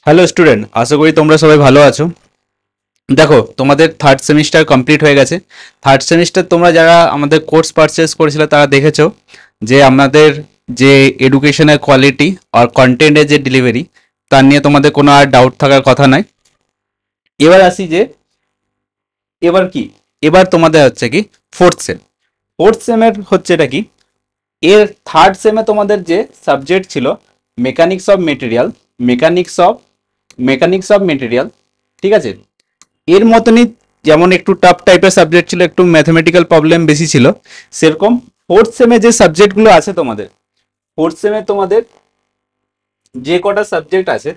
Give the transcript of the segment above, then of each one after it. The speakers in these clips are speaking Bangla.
হ্যালো স্টুডেন্ট, আশা করি তোমরা সবাই ভালো আছো। দেখো, তোমাদের থার্ড সেমিস্টার কমপ্লিট হয়ে গেছে। থার্ড সেমিস্টার তোমরা যারা আমাদের কোর্স পারচেস করেছিলে তারা দেখেছো যে আমাদের যে এডুকেশনের কোয়ালিটি আর কন্টেন্টের যে ডেলিভারি, তার নিয়ে তোমাদের কোনো আর ডাউট থাকার কথা নাই। এবার আসি যে এবার কি, এবার তোমাদের হচ্ছে কি ফোর্থ সেম। ফোর্থ সেমের হচ্ছে এটা কি, এর থার্ড সেমে তোমাদের যে সাবজেক্ট ছিল mechanics of material, mechanics of mechanics of material, ঠিক আছে। এর মতনই, যেমন একটু টাফ টাইপের সাবজেক্ট ছিল, একটু ম্যাথমেটিক্যাল প্রবলেম বেশি ছিল, সেরকম ফোর্থ সেমে যে সাবজেক্টগুলো আছে তোমাদের, ফোর্থ সেমে তোমাদের যে কটা সাবজেক্ট আছে,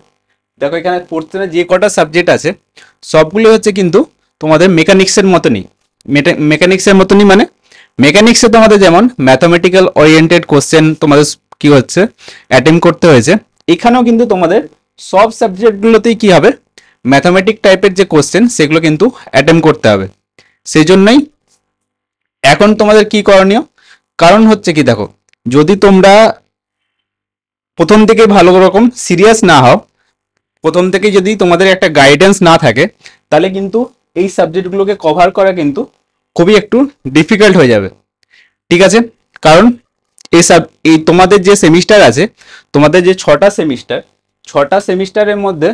দেখো এখানে ফোর্থ সেমে যে কটা সাবজেক্ট আছে সবগুলো হচ্ছে কিন্তু তোমাদের মেকানিক্সের মতনই। মেকানিক্সের মতনই মানে মেকানিক্সে তোমাদের যেমন ম্যাথমেটিক্যাল ওরিয়েন্টেড কোশ্চেন তোমাদের কি হচ্ছে অ্যাটেম্প করতে হয়েছে, এখানেও কিন্তু তোমাদের সব সাবজেক্টগুলোতেই কি হবে, ম্যাথমেটিক টাইপের যে কোশ্চেন সেগুলো কিন্তু অ্যাটেম্প করতে হবে। সেই জন্যই এখন তোমাদের কি করণীয়, কারণ হচ্ছে কি দেখো, যদি তোমরা প্রথম থেকে ভালো রকম সিরিয়াস না হও, প্রথম থেকে যদি তোমাদের একটা গাইডেন্স না থাকে, তাহলে কিন্তু এই সাবজেক্টগুলোকে কভার করা কিন্তু খুবই একটু ডিফিকাল্ট হয়ে যাবে, ঠিক আছে। কারণ এই তোমাদের যে সেমিস্টার আছে, তোমাদের যে ছটা সেমিস্টারের মধ্যে,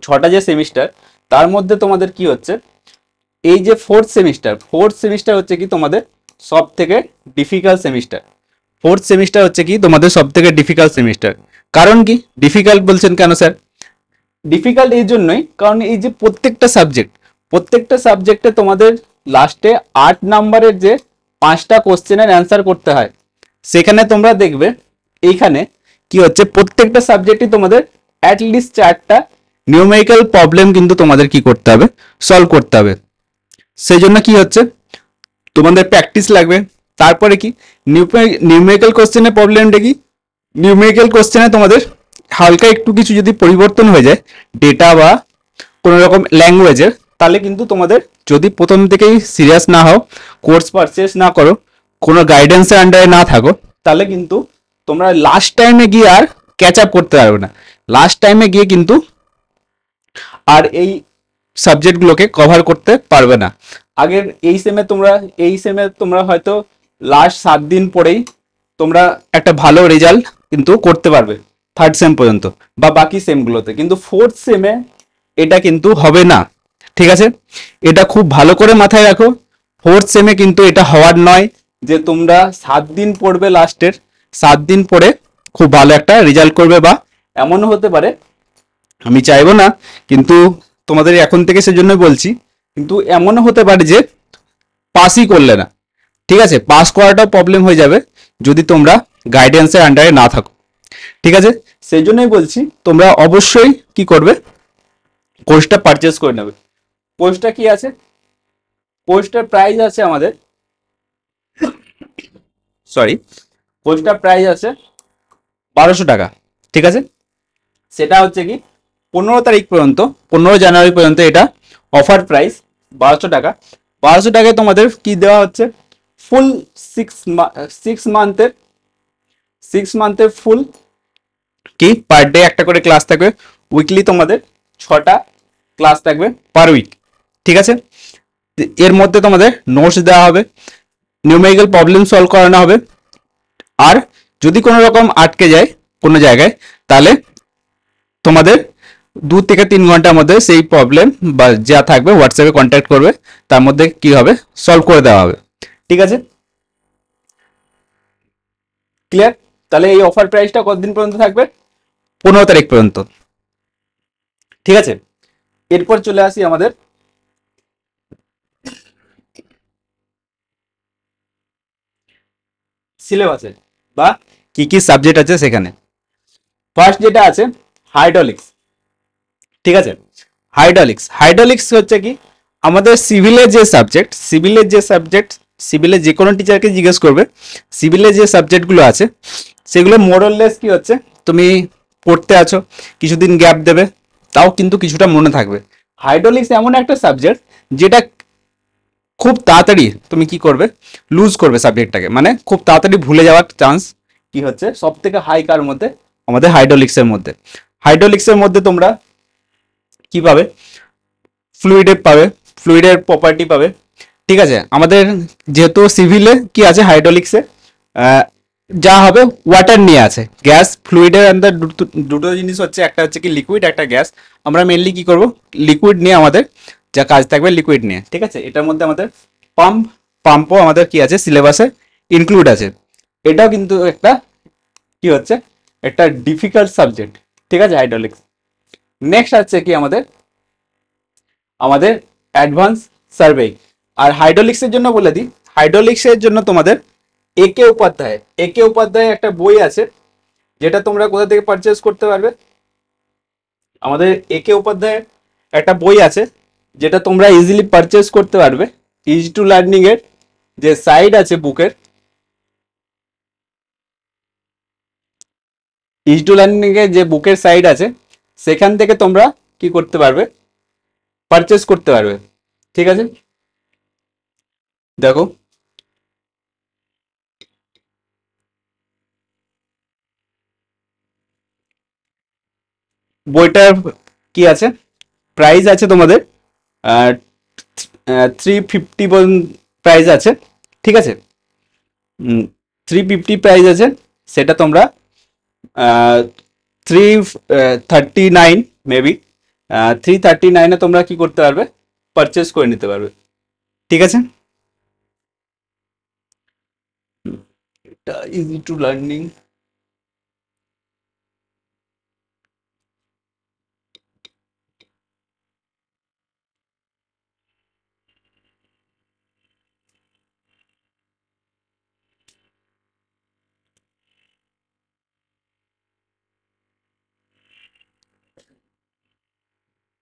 ছটা যে সেমিস্টার, তার মধ্যে তোমাদের কি হচ্ছে, এই যে ফোর্থ সেমিস্টার হচ্ছে কি তোমাদের সব থেকে ডিফিকাল্ট সেমিস্টার। ফোর্থ সেমিস্টার হচ্ছে কি তোমাদের সব থেকে ডিফিকাল্ট সেমিস্টার। কারণ কি ডিফিকাল্ট বলছেন কেন স্যার? ডিফিকাল্ট এই জন্যই কারণ এই যে প্রত্যেকটা সাবজেক্টে তোমাদের লাস্টে 8 নাম্বারের যে 5টা কোশ্চেনের অ্যান্সার করতে হয়। সেখানে তোমরা দেখবে এইখানে কি হচ্ছে, প্রত্যেকটা সাবজেক্টই তোমাদের অ্যাটলিস্ট 4টা নিউমেরিক্যাল প্রবলেম কিন্তু তোমাদের কি করতে হবে, সলভ করতে হবে। সেই জন্য কি হচ্ছে, তোমাদের প্র্যাকটিস লাগবে। তারপরে কি নিউমেরিক্যাল কোশ্চেনের প্রবলেমটা কি, নিউমেরিক্যাল কোশ্চেনে তোমাদের হালকা একটু কিছু যদি পরিবর্তন হয়ে যায় ডেটা বা কোনো রকম ল্যাঙ্গুয়েজের, তাহলে কিন্তু তোমাদের যদি প্রথম থেকেই সিরিয়াস না হও, কোর্স পারচেস না করো, কোনো গাইডেন্সের আন্ডারে না থাকো, তাহলে কিন্তু তোমরা লাস্ট টাইমে গিয়ে আর ক্যাচ আপ করতে পারবে না। লাস্ট টাইমে গিয়ে কিন্তু আর এই সাবজেক্টগুলোকে কভার করতে পারবে না। আগের এই সেমে তোমরা হয়তো লাস্ট 7 দিন পরেই তোমরা একটা ভালো রেজাল্ট কিন্তু করতে পারবে থার্ড সেম পর্যন্ত বা বাকি সেমগুলোতে, কিন্তু ফোর্থ সেমে এটা কিন্তু হবে না, ঠিক আছে। এটা খুব ভালো করে মাথায় রাখো। ফোর্থ সেমে কিন্তু এটা হওয়ার নয় যে তোমরা 7 দিন পড়বে, লাস্টের 7 দিন পরে খুব ভালো একটা রেজাল্ট করবে, বা এমনও হতে পারে, আমি চাইবো না কিন্তু তোমাদের এখন থেকে সেজন্যই বলছি, কিন্তু এমনও হতে পারে যে পাসই করলে না, ঠিক আছে। পাস করাটাও প্রবলেম হয়ে যাবে যদি তোমরা গাইডেন্সের আন্ডারে না থাকো, ঠিক আছে। সেই জন্যই বলছি তোমরা অবশ্যই কি করবে, কোর্সটা পারচেস করে নেবে। কোর্সটা কি আছে, কোর্সটার প্রাইস আছে আমাদের, সরি, কোর্সটার প্রাইস আছে 1200 টাকা, ঠিক আছে। সেটা হচ্ছে কি 15 তারিখ পর্যন্ত, 15 জানুয়ারি পর্যন্ত এটা অফার প্রাইস 1200 টাকা। 1200 টাকায় তোমাদের কি দেওয়া হচ্ছে, ফুল 6 মান্থের 6 মান্থের ফুল কি পার ডে একটা করে ক্লাস থাকবে, উইকলি তোমাদের 6টা ক্লাস থাকবে পার উইক, ঠিক আছে। এর মধ্যে তোমাদের নোটস দেওয়া হবে, নিউমেরিক্যাল প্রবলেম সলভ করানো হবে, আর যদি কোনো রকম আটকে যায় কোনো জায়গায়, তাহলে তোমাদের 2 থেকে 3 ঘন্টার মধ্যে সেই প্রবলেম বা যা থাকবে হোয়াটসঅ্যাপে কন্ট্যাক্ট করবে, তার মধ্যে কি হবে, সলভ করে দেওয়া হবে, ঠিক আছে। ক্লিয়ার? তাহলে এই অফার প্রাইসটা কতদিন পর্যন্ত থাকবে, 15 তারিখ পর্যন্ত, ঠিক আছে। এরপর চলে আসি আমাদের সিলেবাসে বা কি কি সাবজেক্ট আছে সেখানে। ফার্স্ট যেটা আছে হাইড্রোলিক্স, ঠিক আছে। হাইড্রোলিক্স হচ্ছে কি আমাদের সিভিলের যে কোনো টিচারকে জিজ্ঞেস করবে, সিভিলের যে সাবজেক্টগুলো আছে সেগুলো মোরলেস কি হচ্ছে, তুমি পড়তে আছো, কিছুদিন গ্যাপ দেবে, তাও কিন্তু কিছুটা মনে থাকবে। হাইড্রোলিক্স এমন একটা সাবজেক্ট যেটা খুব তাড়াতাড়ি তুমি কি করবে, লুজ করবে সাবজেক্টটাকে, মানে খুব তাড়াতাড়ি ভুলে যাওয়ার চান্স কি হচ্ছে সব থেকে হাই কার মধ্যে, আমাদের হাইড্রোলিক্সের মধ্যে। হাইড্রোলিক্সের মধ্যে তোমরা কি পাবে, ফ্লুইডের পাবে, ফ্লুইডের প্রপার্টি পাবে। ঠিক আছে, আমাদের যেহেতু সিভিলে কি আছে, হাইড্রোলিক্সে যা হবে ওয়াটার নিয়ে আছে, গ্যাস ফ্লুইডের আন্ডার দুটো জিনিস হচ্ছে, একটা হচ্ছে কি লিকুইড, একটা গ্যাস। আমরা মেনলি কি করব, লিকুইড নিয়ে আমাদের যা কাজ থাকবে লিকুইড নিয়ে। ঠিক আছে, এটার মধ্যে আমাদের পাম্প, পাম্পও আমাদের কি আছে সিলেবাসে ইনক্লুড আছে। এটাও কিন্তু একটা কি হচ্ছে, একটা ডিফিকাল্ট সাবজেক্ট। ঠিক আছে, হাইড্রোলিক্স। নেক্সট আছে কি আমাদের আমাদের অ্যাডভান্স সার্ভে। আর হাইড্রোলিক্সের জন্য বলে দিই, হাইড্রোলিক্সের জন্য তোমাদের একে উপাধ্যায় একটা বই আছে, যেটা তোমরা কোথা থেকে পারচেজ করতে পারবে, আমাদের একে উপাধ্যায়ের একটা বই আছে, যেটা তোমরা ইজিলি পারচেজ করতে পারবে। ইজি টু লার্নিং এর যে সাইড আছে বুকের, ইজি টু লার্নিং এর যে বুকের সাইড আছে, সেখান থেকে তোমরা কি করতে পারবে, পারচেজ করতে পারবে। ঠিক আছে, দেখো বইটার কি আছে, প্রাইস আছে তোমাদের 350 প্রাইস আছে। ঠিক আছে, 350 প্রাইস আছে, সেটা তোমরা 339 মেবি, 339-এ তোমরা কি করতে পারবে, পারচেস করে নিতে পারবে। ঠিক আছে, এটা ইজি টু লার্নিং।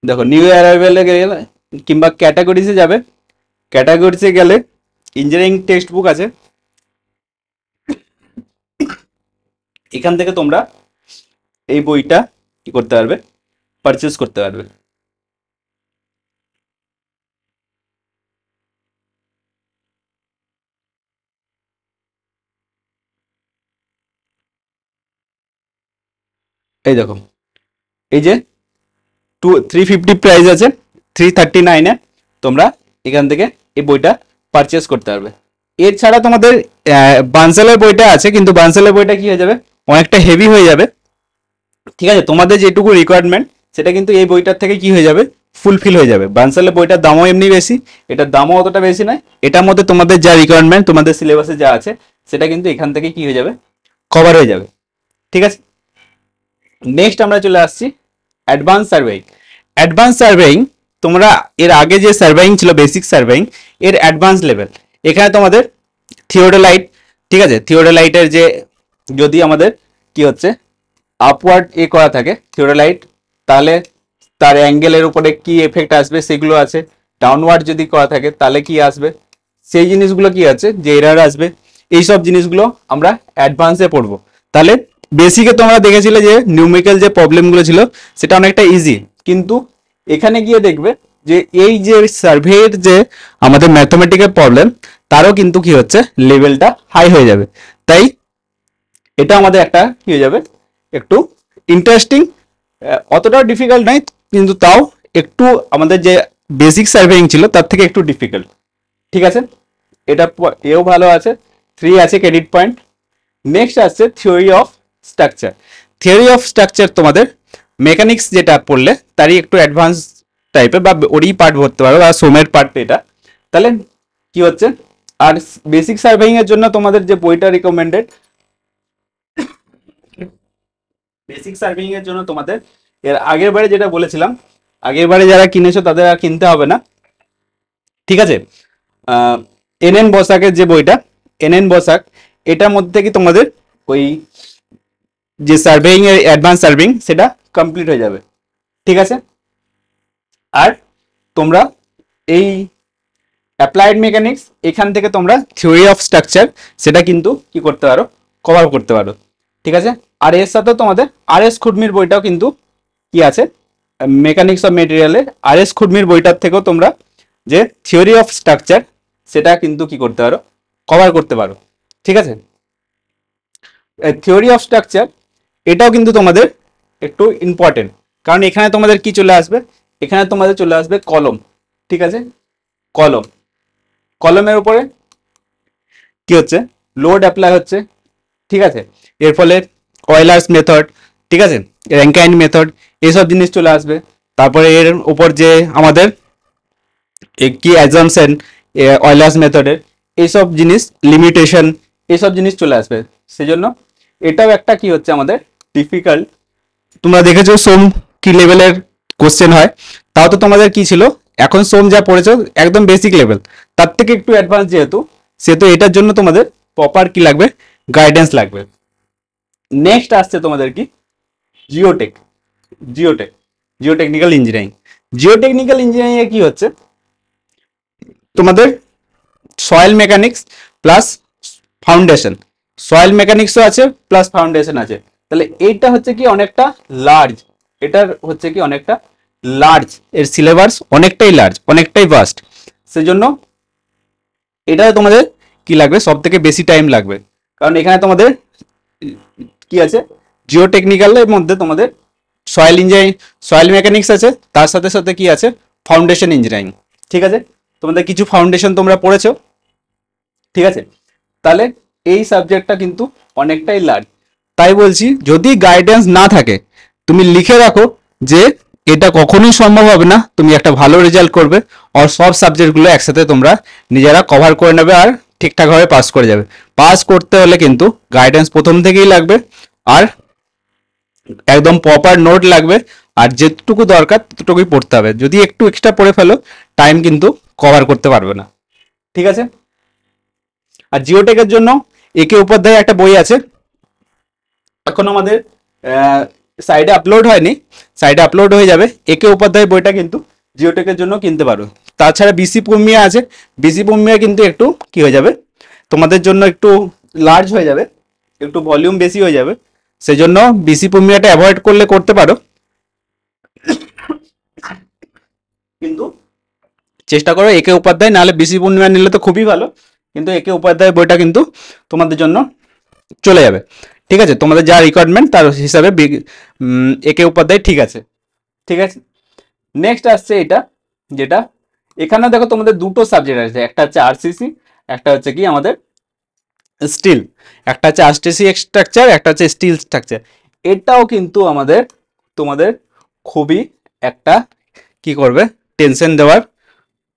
দেখো নিউ অ্যারাইভেলে গেলে কিংবা ক্যাটাগরিজে যাবে, ক্যাটাগরিজে গেলে ইঞ্জিনিয়ারিং টেক্সট বুক আছে, এখান থেকে তোমরা এই বইটা কি করতে পারবে, পারচেস করতে পারবে। এই দেখো, এই যে 350 প্রাইস আছে, 339-এ তোমরা এখান থেকে এই বইটা পারচেস করতে পারবে। এছাড়া তোমাদের বানসালের বইটা আছে, কিন্তু বানসালের বইটা কি হয়ে যাবে, অনেকটা হেভি হয়ে যাবে। ঠিক আছে, তোমাদের যেটুকু রিকোয়ারমেন্ট সেটা কিন্তু এই বইটার থেকে কি হয়ে যাবে, ফুলফিল হয়ে যাবে। বানসালের বইটার দামও এমনি বেশি, এটার দামও অতটা বেশি নয়। এটার মধ্যে তোমাদের যা রিকোয়ারমেন্ট, তোমাদের সিলেবাসে যা আছে, সেটা কিন্তু এখান থেকে কি হয়ে যাবে, কভার হয়ে যাবে। ঠিক আছে, নেক্সট আমরা চলে আসছি অ্যাডভান্স সার্ভেইং। অ্যাডভান্স সার্ভেইং তোমরা এর আগে যে সার্ভেইং ছিল বেসিক সার্ভেইং, এর অ্যাডভান্স লেভেল। এখানে তোমাদের থিওডোলাইট, ঠিক আছে, থিওডোলাইটের যে যদি আমাদের কি হচ্ছে আপওয়ার্ড করা থাকে থিওডোলাইট, তাহলে তার অ্যাঙ্গেলের উপরে কি এফেক্ট আসবে সেগুলো আছে। ডাউনওয়ার্ড যদি করা থাকে তাহলে কি আসবে, সেই জিনিসগুলো কি আছে, যে এরার আসবে, এইসব জিনিসগুলো আমরা অ্যাডভান্সে পড়বো। তাহলে বেসিকে তোমরা দেখেছিলে যে নিউমেরিক্যাল যে প্রবলেমগুলো ছিল সেটা অনেকটা ইজি, কিন্তু এখানে গিয়ে দেখবে যে এই যে সার্ভের যে আমাদের ম্যাথমেটিক্যাল প্রবলেম, তারও কিন্তু কি হচ্ছে, লেভেলটা হাই হয়ে যাবে। তাই এটা আমাদের একটা কি হয়ে যাবে, একটু ইন্টারেস্টিং, অতটাও ডিফিকাল্ট নয়, কিন্তু তাও একটু আমাদের যে বেসিক সার্ভেইং ছিল তার থেকে একটু ডিফিকাল্ট। ঠিক আছে, এটা এও ভালো আছে, 3 আছে ক্রেডিট পয়েন্ট। নেক্সট আসছে theory of structure. Theory of structure তোমাদের মেকানিক্স যেটা পড়লে তারই একটু অ্যাডভান্স টাইপের, বা ওরই পার্ট ভরতে পারো, বা সোমের পার্ট এটা। তাহলে কি হচ্ছে, আর বেসিক সার্ভেইং এর জন্য তোমাদের যে বইটা রিকমেন্ডেড, বেসিক সার্ভেইং এর জন্য তোমাদের এর আগের বারে যেটা বলেছিলাম, আগের বারে যারা কিনেছো তাদের আর কিনতে হবে না। ঠিক আছে, এনএন বসাকের যে বইটা, এনএন বসাক, এটার মধ্যে কি তোমাদের ওই যে সার্ভেইং এর অ্যাডভান্স সার্ভেইং সেটা কমপ্লিট হয়ে যাবে। ঠিক আছে, আর তোমরা এই অ্যাপ্লাইড মেকানিক্স এখান থেকে তোমরা থিওরি অফ স্ট্রাকচার সেটা কিন্তু কি করতে পারো, কভার করতে পারো। ঠিক আছে, আর এর সাথে তোমাদের আর এস খুরমির বইটাও কিন্তু কি আছে, মেকানিক্স অফ মেটেরিয়ালের আর এস খুরমির বইটার থেকেও তোমরা যে থিওরি অফ স্ট্রাকচার সেটা কিন্তু কি করতে পারো, কভার করতে পারো। ঠিক আছে, থিওরি অফ স্ট্রাকচার এটাও কিন্তু তোমাদের একটু ইম্পর্টেন্ট, কারণ এখানে তোমাদের কি চলে আসবে, এখানে তোমাদের চলে আসবে কলম। ঠিক আছে, কলম, কলমের উপরে কি হচ্ছে, লোড অ্যাপ্লাই হচ্ছে। ঠিক আছে, এর ফলে অয়েলার্স মেথড, ঠিক আছে, র্যাঙ্কাইন মেথড, এইসব জিনিস চলে আসবে। তারপরে এর উপর যে আমাদের কি অ্যাজাম্পশন অয়েলার্স মেথডের, এইসব জিনিস লিমিটেশন, এইসব জিনিস চলে আসবে। সেজন্য এটাও একটা কি হচ্ছে আমাদের ডিফিকাল্ট। তোমরা দেখেছো সোম কি লেভেলের কোশ্চেন হয়, তাও তো তোমাদের কি ছিল, এখন সোম যা পড়েছো একদম বেসিক লেভেল, তার থেকে একটু অ্যাডভান্স যেহেতু, সেহেতু এটার জন্য তোমাদের প্রপার কি লাগবে, গাইডেন্স লাগবে। নেক্সট আসছে তোমাদের কি, geotech, geotech, geotechnical engineering. Geotechnical engineering এ কি হচ্ছে, তোমাদের soil mechanics plus foundation, soil মেকানিক্সও আছে প্লাস ফাউন্ডেশন আছে। তাহলে এইটা হচ্ছে কি অনেকটা লার্জ, এটার হচ্ছে কি অনেকটা লার্জ, এর সিলেবাস অনেকটাই লার্জ, অনেকটাই ভাস্ট। সেজন্য এটা তোমাদের কি লাগবে, সব থেকে বেশি টাইম লাগবে, কারণ এখানে তোমাদের কি আছে, জিও টেকনিক্যালের মধ্যে তোমাদের সয়েল ইঞ্জিনিয়ারিং, সয়েল মেকানিক্স আছে, তার সাথে সাথে কি আছে, ফাউন্ডেশন ইঞ্জিনিয়ারিং। ঠিক আছে, তোমাদের কিছু ফাউন্ডেশন তোমরা পড়েছো। ঠিক আছে, তাহলে এই সাবজেক্টটা কিন্তু অনেকটাই লার্জ। তাই বলছি যদি গাইডেন্স না থাকে, তুমি লিখে রাখো যে এটা কখনোই সম্ভব হবে না তুমি একটা ভালো রেজাল্ট করবে, আর সব সাবজেক্টগুলো একসাথে তোমরা নিজেরা কভার করে নেবে আর ঠিকঠাকভাবে পাস করে যাবে। পাস করতে হলে কিন্তু গাইডেন্স প্রথম থেকেই লাগবে, আর একদম প্রপার নোট লাগবে, আর যেটুকু দরকার ততটুকুই পড়তে হবে। যদি একটু এক্সট্রা পড়ে ফেলো, টাইম কিন্তু কভার করতে পারবে না। ঠিক আছে, আর জিওটেকের জন্য একে উপাধ্যায় একটা বই আছে, এখন আমাদের সাইডে আপলোড হয়নি, সাইডে আপলোড হয়ে যাবে। একে উপাধ্যায় বইটা কিন্তু জিওটেকের জন্য কিনতে পারো। তাছাড়া বিসি প্রিমিয়া আছে, বিসি প্রিমিয়া কিন্তু একটু কি হয়ে যাবে, তোমাদের জন্য একটু লার্জ হয়ে যাবে, একটু ভলিউম বেশি হয়ে যাবে। সেজন্য বিসি প্রিমিয়াটা অ্যাভয়েড করলে করতে পারো, কিন্তু চেষ্টা করো একে উপাধ্যায়, নাহলে বিসি পূর্ণিমা নিলে তো খুবই ভালো, কিন্তু একে উপাধ্যায় বইটা কিন্তু তোমাদের জন্য চলে যাবে। ঠিক আছে, তোমাদের যা রিকোয়ারমেন্ট তার হিসাবে একে উপাধ্যায় ঠিক আছে। ঠিক আছে, নেক্সট আসছে এটা, যেটা এখানে দেখো তোমাদের দুটো সাবজেক্ট আছে, একটা হচ্ছে আরসিসি, একটা হচ্ছে কি আমাদের স্টিল, একটা হচ্ছে আরসিসি স্ট্রাকচার, একটা হচ্ছে স্টিল স্ট্রাকচার। এটাও কিন্তু আমাদের তোমাদের খুবই একটা কি করবে, টেনশন দেওয়ার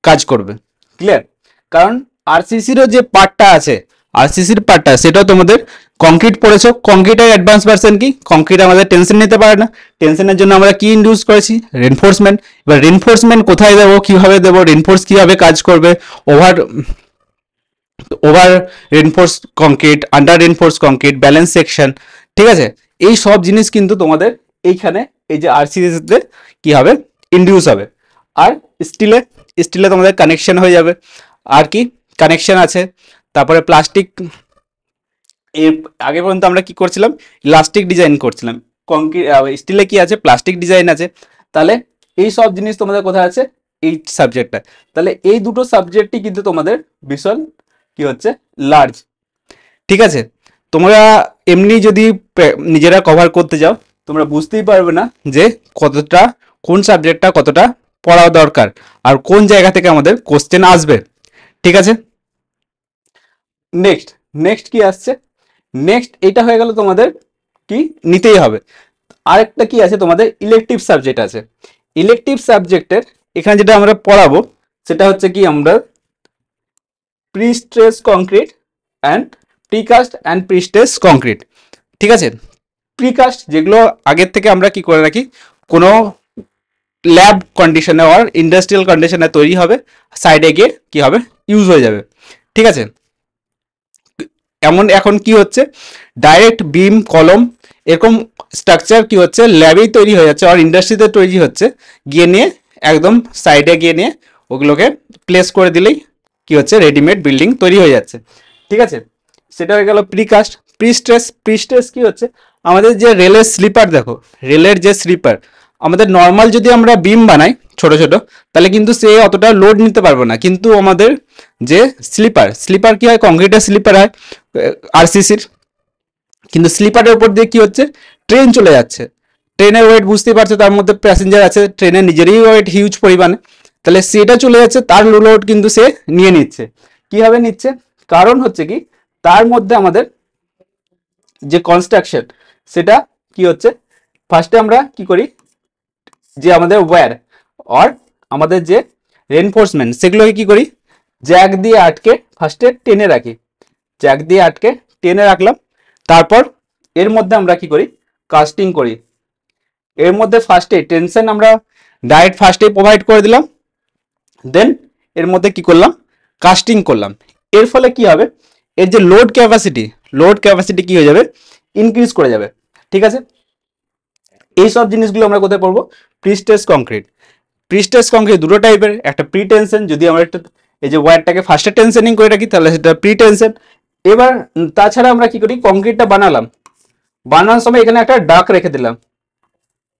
কাজ করবে। ক্লিয়ার, কারণ আরসিসিরও যে পার্টটা আছে, আরসিসির পার্টটা সেটাও তোমাদের কংক্রিট পড়েছো, কংক্রিটের অ্যাডভান্স ভার্সন কি, কংক্রিট আমাদের টেনশন নিতে পারে না, টেনশনের জন্য আমরা কি ইন্ডিউস করেছি, রেনফোর্সমেন্ট। এবার রেনফোর্সমেন্ট কোথায় দেবো, কিভাবে দেবো, রেনফোর্স কিভাবে কাজ করবে, over over reinforce concrete, under reinforce concrete, balance section. ঠিক আছে, এই সব জিনিস কিন্তু তোমাদের এইখানে এই যে আরসিসিতে কি হবে, ইন্ডিউস হবে। আর স্টিলে, স্টিলে তোমাদের কানেকশন হয়ে যাবে, আর কি কানেকশন আছে। তারপরে প্লাস্টিক, এর আগে পর্যন্ত আমরা কি করছিলাম, ইলাস্টিক ডিজাইন করছিলাম, কংক্রিট স্টিলে কি আছে, প্লাস্টিক ডিজাইন আছে। তাহলে এই সব জিনিস তোমাদের কোথায় আছে, এই সাবজেক্টটা। তাহলে এই দুটো সাবজেক্টই কিন্তু তোমাদের ভীষণ কি হচ্ছে, লার্জ। ঠিক আছে, তোমরা এমনি যদি নিজেরা কভার করতে যাও, তোমরা বুঝতেই পারবে না যে কতটা, কোন সাবজেক্টটা কতটা পড়া দরকার, আর কোন জায়গা থেকে আমাদের কোশ্চেন আসবে। ঠিক আছে, নেক্সট, নেক্সট কি আসছে, নেক্সট এটা হয়ে গেল তোমাদের কি নিতেই হবে। আরেকটা কি আছে তোমাদের, ইলেকটিভ সাবজেক্ট আছে। ইলেকটিভ সাবজেক্টের এখানে যেটা আমরা পড়াবো সেটা হচ্ছে কি, আমরা pre stress concrete and precast and pre stress concrete. ঠিক আছে, প্রিকাস্ট যেগুলো আগের থেকে আমরা কি করে রাখি, কোনো ল্যাব কন্ডিশনে আর ইন্ডাস্ট্রিয়াল কন্ডিশনে তৈরি হবে, সাইডে গিয়ে কি হবে, ইউজ হয়ে যাবে। ঠিক আছে, এমন এখন কি হচ্ছে, ডাইরেক্ট বিম কলম এরকম স্ট্রাকচার কি হচ্ছে, ল্যাবেই তৈরি হয়ে যাচ্ছে, আর ইন্ডাস্ট্রিতে তৈরি হচ্ছে, গিয়ে নিয়ে একদম সাইডে গিয়ে নিয়ে ওগুলোকে প্লেস করে দিলেই কি হচ্ছে, রেডিমেড বিল্ডিং তৈরি হয়ে যাচ্ছে। ঠিক আছে, সেটা হয়ে গেল প্রিকাস্ট। প্রিস্ট্রেস, প্রিস্ট্রেস কি হচ্ছে, আমাদের যে রেলের স্লিপার, দেখো রেলের যে স্লিপার, আমাদের নর্মাল যদি আমরা বিম বানাই ছোট ছোট, তাহলে কিন্তু সে অতটা লোড নিতে পারবো না, কিন্তু আমাদের যে স্লিপার, স্লিপার কি হয়, কংক্রিটের স্লিপার হয় আরসিসির, কিন্তু স্লিপারের উপর দিয়ে কি হচ্ছে, ট্রেন চলে যাচ্ছে, ট্রেনের ওয়েট বুঝতেই পারছো, তার মধ্যে প্যাসেঞ্জার আছে, ট্রেনের নিজেরই ওয়েট হিউজ পরিমাণে, তাহলে সেটা চলে যাচ্ছে, তার লোড কিন্তু সে নিয়ে নিচ্ছে। কিভাবে নিচ্ছে? কারণ হচ্ছে কি, তার মধ্যে আমাদের যে কনস্ট্রাকশন সেটা কি হচ্ছে, ফার্স্টে আমরা কি করি, যে আমাদের ওয়্যার আর আমাদের যে রেনফোর্সমেন্ট সেগুলোকে কি করি, জ্যাক দিয়ে আটকে ফার্স্টে টেনে রাখি, জ্যাক দিয়ে আটকে টেনে রাখলাম। তারপর এর মধ্যে আমরা কি করি, কাস্টিং করি। এর মধ্যে ফার্স্টে টেনশন আমরা ডাইরেক্ট ফার্স্টে প্রোভাইড করে দিলাম, দেন এর মধ্যে কি করলাম, কাস্টিং করলাম। এর ফলে কি হবে, এর যে লোড ক্যাপাসিটি কি হয়ে যাবে, ইনক্রিজ করে যাবে। ঠিক আছে, এই সব জিনিসগুলো আমরা কোথায় পড়বো, প্রিস্টেজ কংক্রিট। প্রিস্টেজ কংক্রিট দুটো টাইপের, একটা প্রি টেনশন, যদি আমরা একটা এই যে ওয়্যারটাকে ফার্স্টে টেনশনিং করে রাখি তাহলে সেটা প্রি টেনশন। এবার তাছাড়া আমরা কি করি, কংক্রিটটা বানালাম, বানানোর সময় এখানে একটা ডাক রেখে দিলাম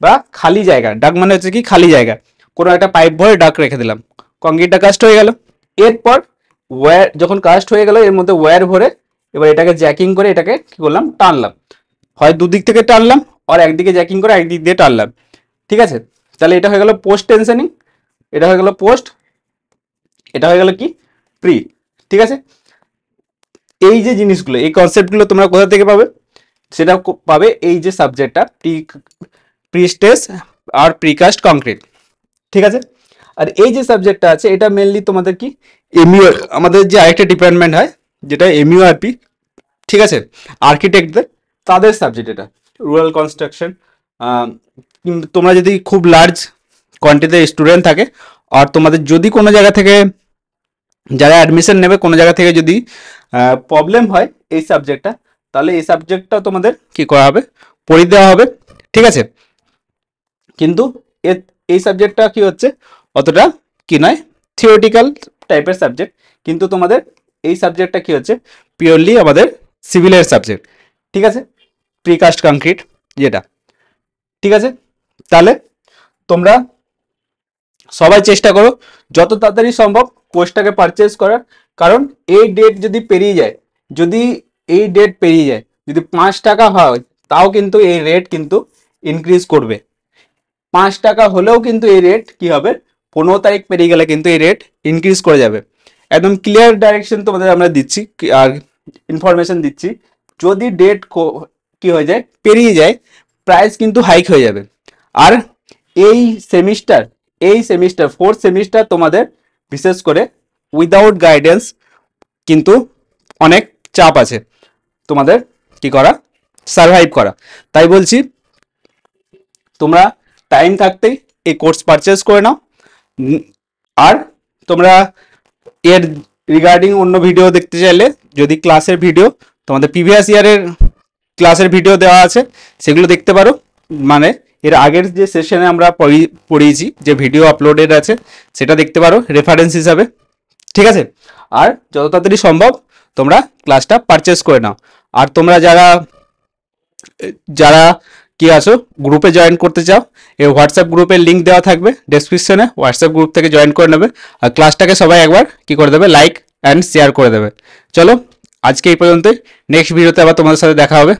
বা খালি জায়গা, ডাক মানে হচ্ছে কি খালি জায়গা, কোনো একটা পাইপ ভরে ডাক রেখে দিলাম, কংক্রিটটা কাস্ট হয়ে গেল। এরপর ওয়্যার যখন কাস্ট হয়ে গেল, এর মধ্যে ওয়্যার ভরে এবার এটাকে জ্যাকিং করে এটাকে কি করলাম, টানলাম, হয় দুদিক থেকে টানলাম আর একদিকে জ্যাকিং করে একদিক দিয়ে টানলাম। ঠিক আছে, তাহলে এটা হয়ে গেল পোস্ট টেনশনিং, এটা হয়ে গেল পোস্ট, এটা হয়ে গেল কি প্রি। ঠিক আছে, এই যে জিনিসগুলো, এই কনসেপ্টগুলো তোমরা কোথা থেকে পাবে, সেটা পাবে এই যে সাবজেক্টটা প্রিস্টেজ আর প্রিকাস্ট কংক্রিট। ঠিক আছে, আর এই যে সাবজেক্টটা আছে এটা মেনলি তোমাদের কি এমইউ, আমাদের যে আরেকটা ডিপার্টমেন্ট হয় যেটা এমইউআরপি, ঠিক আছে, আর্কিটেক্টদের তাদের সাবজেক্ট এটা, রুরাল কনস্ট্রাকশন। তোমরা যদি খুব লার্জ কোয়ান্টিটিতে স্টুডেন্ট থাকে আর তোমাদের যদি কোনো জায়গা থেকে যারা অ্যাডমিশন নেবে কোনো জায়গা থেকে যদি প্রবলেম হয় এই সাবজেক্টটা, তাহলে এই সাবজেক্টটা তোমাদের কি করা হবে, পড়িয়ে দেওয়া হবে। ঠিক আছে, কিন্তু এই সাবজেক্টটা কি হচ্ছে, অতটা কি নয়, থিওরিটিক্যাল টাইপের সাবজেক্ট, কিন্তু তোমাদের এই সাবজেক্টটা কি হচ্ছে, পিওরলি আমাদের সিভিলের সাবজেক্ট। ঠিক আছে, প্রিকাস্ট কংক্রিট যেটা। ঠিক আছে, তাহলে তোমরা সবাই চেষ্টা করো যত তাড়াতাড়ি সম্ভব কোর্সটাকে পারচেজ করার, কারণ এই ডেট যদি পেরিয়ে যায়, যদি এই ডেট পেরিয়ে যায়, যদি 5 টাকা হয় তাও কিন্তু এই রেট কিন্তু ইনক্রিজ করবে, 5 টাকা হলেও কিন্তু এই রেট কি হবে, 15 তারিখ পেরিয়ে গেলে কিন্তু এই রেট ইনক্রিজ করে যাবে। একদম ক্লিয়ার ডাইরেকশন তোমাদের আমরা দিচ্ছি আর ইনফরমেশন দিচ্ছি, যদি ডেট কি হয়ে যায়, পেরিয়ে যায়, প্রাইস কিন্তু হাইক হয়ে যাবে। আর এই সেমিস্টার, ফোর্থ সেমিস্টার তোমাদের বিশেষ করে উইদাউট গাইডেন্স কিন্তু অনেক চাপ আছে তোমাদের কি করা, সার্ভাইভ করা। তাই বলছি তোমরা টাইম থাকতেই এই কোর্স পারচেজ করে নাও। আর তোমরা এর রিগার্ডিং অন্য ভিডিও দেখতে চাইলে, যদি ক্লাসের ভিডিও, তোমাদের প্রিভিয়াস ইয়ারের ক্লাসের ভিডিও দেওয়া আছে সেগুলো দেখতে পারো, মানে এর আগের যে সেশনে আমরা পড়িয়েছি যে ভিডিও আপলোডেড আছে সেটা দেখতে পারো রেফারেন্স হিসাবে। ঠিক আছে, আর যত তাড়াতাড়ি সম্ভব তোমরা ক্লাসটা পারচেজ করে নাও। আর তোমরা যারা যারা কি আছো গ্রুপে জয়েন করতে চাও, এই হোয়াটসঅ্যাপ গ্রুপের লিঙ্ক দেওয়া থাকবে ডেসক্রিপশনে, হোয়াটসঅ্যাপ গ্রুপ থেকে জয়েন করে নেবে আর ক্লাসটাকে সবাই একবার কি করে দেবে, লাইক অ্যান্ড শেয়ার করে দেবে। চলো আজকে এই পর্যন্তই, নেক্সট ভিডিওতে আবার তোমাদের সাথে দেখা হবে।